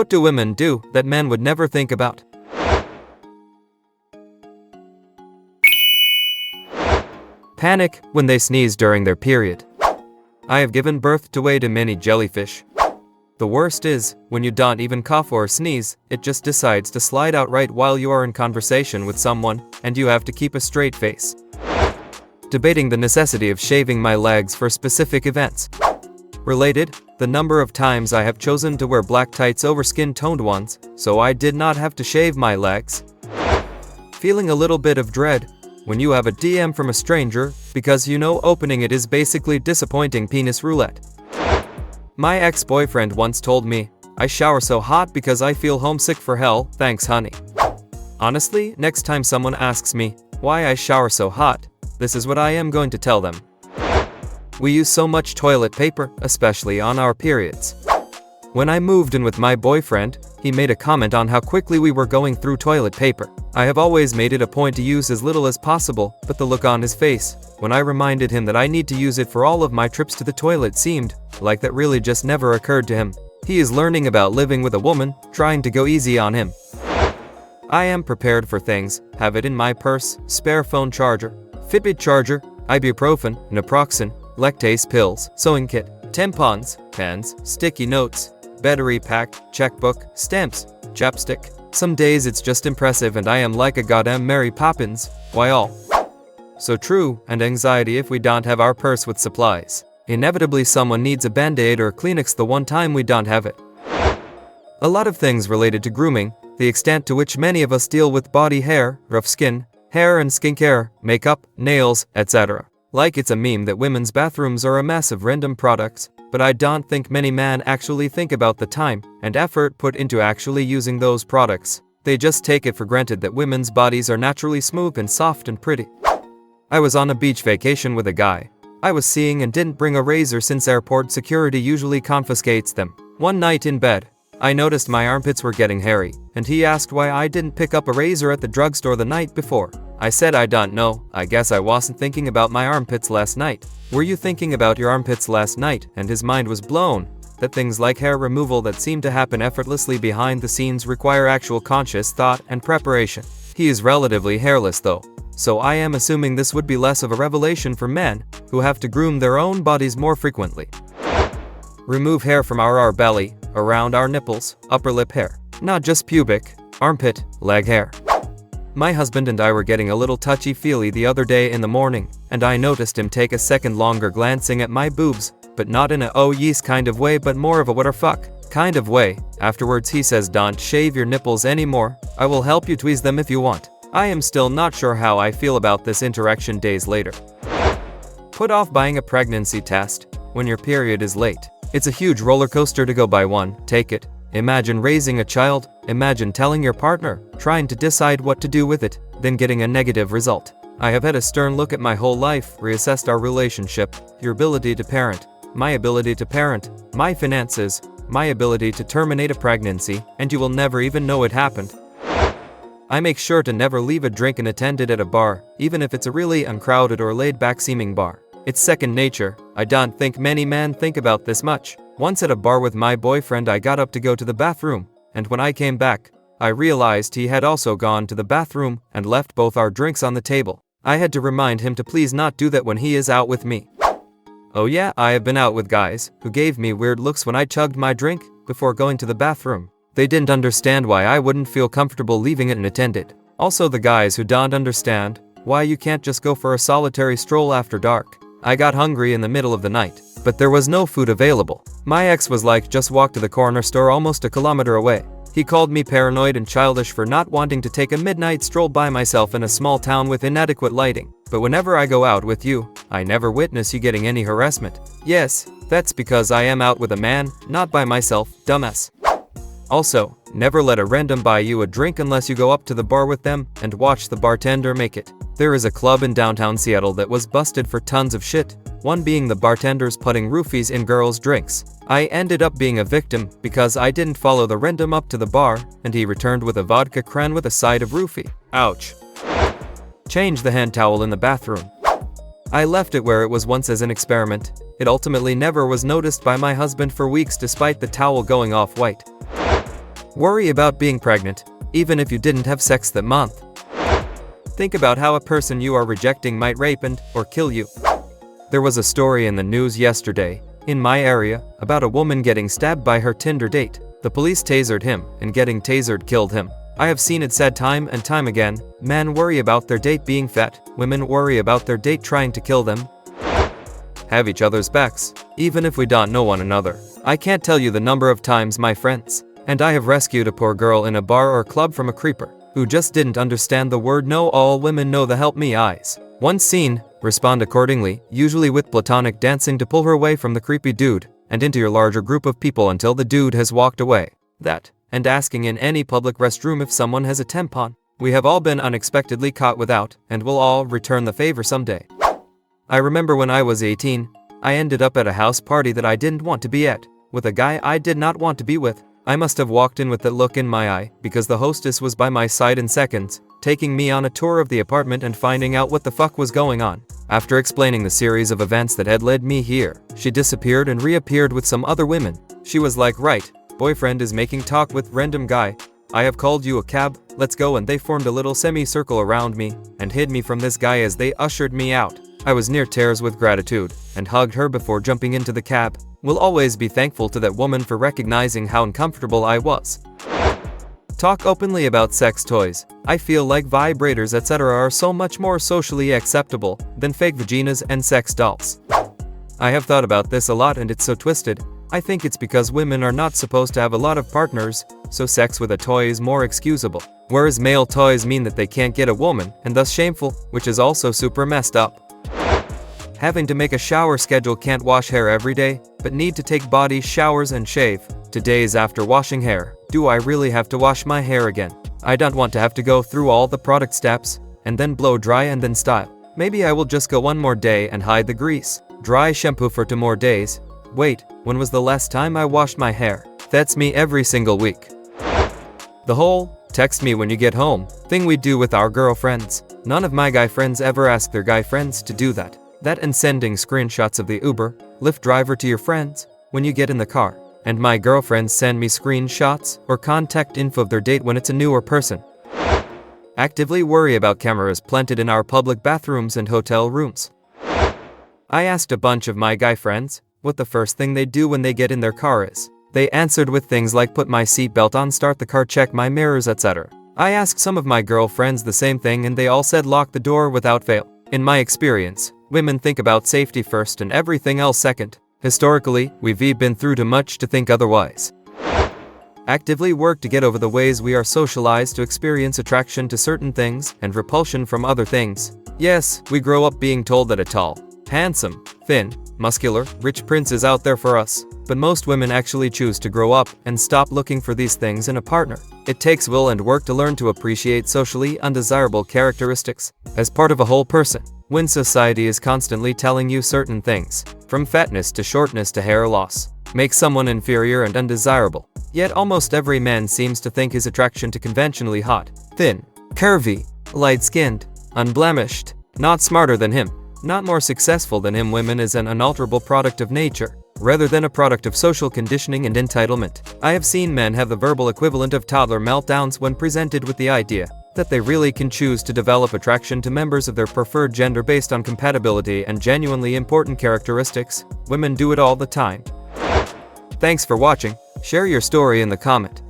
What do women do that men would never think about? Panic when they sneeze during their period. I have given birth to way too many jellyfish. The worst is, when you don't even cough or sneeze, it just decides to slide out right while you are in conversation with someone, and you have to keep a straight face. Debating the necessity of shaving my legs for specific events. Related, the number of times I have chosen to wear black tights over skin-toned ones, so I did not have to shave my legs. Feeling a little bit of dread when you have a DM from a stranger, because you know opening it is basically disappointing penis roulette. My ex-boyfriend once told me, "I shower so hot because I feel homesick for hell, thanks honey." Honestly, next time someone asks me why I shower so hot, this is what I am going to tell them. We use so much toilet paper, especially on our periods. When I moved in with my boyfriend, he made a comment on how quickly we were going through toilet paper. I have always made it a point to use as little as possible, but the look on his face, when I reminded him that I need to use it for all of my trips to the toilet, seemed like that really just never occurred to him. He is learning about living with a woman, trying to go easy on him. I am prepared for things, have it in my purse, spare phone charger, Fitbit charger, ibuprofen, naproxen, lactase pills, sewing kit, tampons, pens, sticky notes, battery pack, checkbook, stamps, chapstick. Some days it's just impressive and I am like a goddamn Mary Poppins, why all? So true, and anxiety if we don't have our purse with supplies. Inevitably someone needs a band-aid or Kleenex the one time we don't have it. A lot of things related to grooming, the extent to which many of us deal with body hair, rough skin, hair and skincare, makeup, nails, etc. Like it's a meme that women's bathrooms are a mess of random products, but I don't think many men actually think about the time and effort put into actually using those products. They just take it for granted that women's bodies are naturally smooth and soft and pretty. I was on a beach vacation with a guy I was seeing and didn't bring a razor since airport security usually confiscates them. One night in bed, I noticed my armpits were getting hairy, and he asked why I didn't pick up a razor at the drugstore the night before. I said I don't know, I guess I wasn't thinking about my armpits last night. Were you thinking about your armpits last night? And his mind was blown that things like hair removal that seem to happen effortlessly behind the scenes require actual conscious thought and preparation. He is relatively hairless though, so I am assuming this would be less of a revelation for men who have to groom their own bodies more frequently. Remove hair from our belly, around our nipples, upper lip hair, not just pubic, armpit, leg hair. My husband and I were getting a little touchy-feely the other day in the morning, and I noticed him take a second longer glancing at my boobs, but not in a oh yes kind of way but more of a what the fuck kind of way. Afterwards he says, "Don't shave your nipples anymore, I will help you tweeze them if you want." I am still not sure how I feel about this interaction days later. Put off buying a pregnancy test when your period is late. It's a huge roller coaster to go buy one, take it. Imagine raising a child, imagine telling your partner, trying to decide what to do with it, then getting a negative result. I have had a stern look at my whole life, reassessed our relationship, your ability to parent, my ability to parent, my finances, my ability to terminate a pregnancy, and you will never even know it happened. I make sure to never leave a drink unattended at a bar, even if it's a really uncrowded or laid-back seeming bar. It's second nature. I don't think many men think about this much. Once at a bar with my boyfriend I got up to go to the bathroom, and when I came back, I realized he had also gone to the bathroom and left both our drinks on the table. I had to remind him to please not do that when he is out with me. Oh yeah, I have been out with guys who gave me weird looks when I chugged my drink before going to the bathroom. They didn't understand why I wouldn't feel comfortable leaving it unattended. Also the guys who don't understand why you can't just go for a solitary stroll after dark. I got hungry in the middle of the night, but there was no food available. My ex was like, "Just walk to the corner store almost a kilometer away." He called me paranoid and childish for not wanting to take a midnight stroll by myself in a small town with inadequate lighting. But whenever I go out with you, I never witness you getting any harassment. Yes, that's because I am out with a man, not by myself, dumbass. Also, never let a random buy you a drink unless you go up to the bar with them and watch the bartender make it. There is a club in downtown Seattle that was busted for tons of shit, one being the bartenders putting roofies in girls' drinks. I ended up being a victim because I didn't follow the random up to the bar, and he returned with a vodka cran with a side of roofie. Ouch. Change the hand towel in the bathroom. I left it where it was once as an experiment. It ultimately never was noticed by my husband for weeks despite the towel going off white. Worry about being pregnant, even if you didn't have sex that month. Think about how a person you are rejecting might rape or kill you. There was a story in the news yesterday, in my area, about a woman getting stabbed by her Tinder date. The police tasered him, and getting tasered killed him. I have seen it said time and time again, men worry about their date being fat, women worry about their date trying to kill them. Have each other's backs, even if we don't know one another. I can't tell you the number of times my friends and I have rescued a poor girl in a bar or club from a creeper who just didn't understand the word no. All women know the help me eyes. Once seen, respond accordingly, usually with platonic dancing to pull her away from the creepy dude and into your larger group of people until the dude has walked away. That, and asking in any public restroom if someone has a tampon. We have all been unexpectedly caught without, and will all return the favor someday. I remember when I was 18, I ended up at a house party that I didn't want to be at, with a guy I did not want to be with. I must have walked in with that look in my eye, because the hostess was by my side in seconds, taking me on a tour of the apartment and finding out what the fuck was going on. After explaining the series of events that had led me here, she disappeared and reappeared with some other women. She was like, right, boyfriend is making talk with random guy. I have called you a cab, let's go, and they formed a little semicircle around me and hid me from this guy as they ushered me out. I was near tears with gratitude and hugged her before jumping into the cab. Will always be thankful to that woman for recognizing how uncomfortable I was. Talk openly about sex toys. I feel like vibrators etc. are so much more socially acceptable than fake vaginas and sex dolls. I have thought about this a lot and it's so twisted. I think it's because women are not supposed to have a lot of partners, so sex with a toy is more excusable. Whereas male toys mean that they can't get a woman, and thus shameful, which is also super messed up. Having to make a shower schedule, can't wash hair every day, but need to take body showers and shave. 2 days after washing hair, do I really have to wash my hair again? I don't want to have to go through all the product steps, and then blow dry and then style. Maybe I will just go one more day and hide the grease. Dry shampoo for 2 more days. Wait, when was the last time I washed my hair? That's me every single week. The whole text me when you get home thing we do with our girlfriends. None of my guy friends ever ask their guy friends to do that. That and sending screenshots of the Uber, Lyft driver to your friends when you get in the car. And my girlfriends send me screenshots or contact info of their date when it's a newer person. Actively worry about cameras planted in our public bathrooms and hotel rooms. I asked a bunch of my guy friends what the first thing they do when they get in their car is. They answered with things like put my seatbelt on, start the car, check my mirrors, etc. I asked some of my girlfriends the same thing and they all said lock the door without fail. In my experience, women think about safety first and everything else second. Historically, we've been through too much to think otherwise. Actively work to get over the ways we are socialized to experience attraction to certain things and repulsion from other things. Yes, we grow up being told that a tall, handsome, thin, muscular, rich prince is out there for us. But most women actually choose to grow up and stop looking for these things in a partner. It takes will and work to learn to appreciate socially undesirable characteristics as part of a whole person. When society is constantly telling you certain things, from fatness to shortness to hair loss, make someone inferior and undesirable. Yet almost every man seems to think his attraction to conventionally hot, thin, curvy, light-skinned, unblemished, not smarter than him, not more successful than him women is an unalterable product of nature, rather than a product of social conditioning and entitlement. I have seen men have the verbal equivalent of toddler meltdowns when presented with the idea that they really can choose to develop attraction to members of their preferred gender based on compatibility and genuinely important characteristics. Women do it all the time. Thanks for watching. Share your story in the comment.